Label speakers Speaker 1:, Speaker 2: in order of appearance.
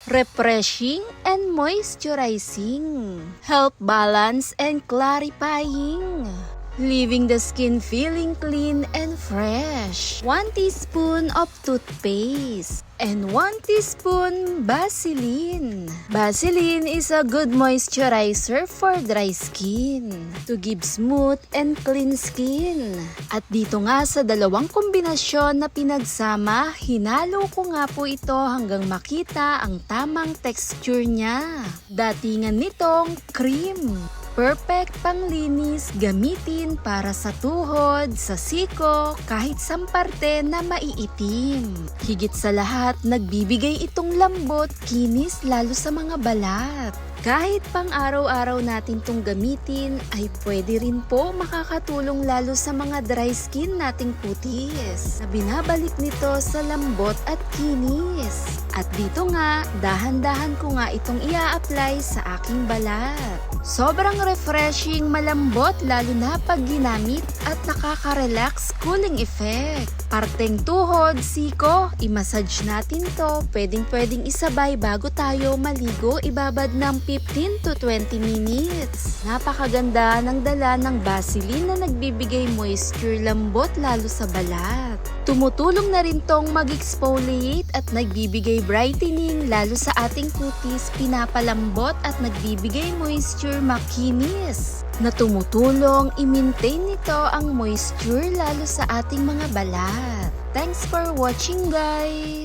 Speaker 1: refreshing and moisturizing, help balance and clarifying, leaving the skin feeling clean and fresh. 1 teaspoon of toothpaste and 1 teaspoon Vaseline. Vaseline is a good moisturizer for dry skin to give smooth and clean skin. At dito nga sa dalawang kombinasyon na pinagsama, hinalo ko nga po ito hanggang makita ang tamang texture niya. Datingan nitong cream. Perfect panglinis, gamitin para sa tuhod, sa siko, kahit sa parte na maiitim. Higit sa lahat, nagbibigay itong lambot, kinis lalo sa mga balat. Kahit pang araw-araw natin itong gamitin, ay pwede rin po makakatulong lalo sa mga dry skin nating putis na binabalik nito sa lambot at kinis. At dito nga, dahan-dahan ko nga itong ia-apply sa aking balat. Sobrang refreshing, malambot lalo na pag ginamit at nakaka-relax cooling effect. Parteng tuhod, siko, i-massage natin to. Pwedeng isabay bago tayo maligo, ibabad ng 15 to 20 minutes. Napakaganda ng dala ng Vaseline na nagbibigay moisture, lambot lalo sa balat. Tumutulong na rin tong mag-exfoliate at nagbibigay brightening lalo sa ating kutis, pinapalambot at nagbibigay moisture, makinis na tumutulong i-maintain nito ang moisture lalo sa ating mga balat. Thanks for watching, guys!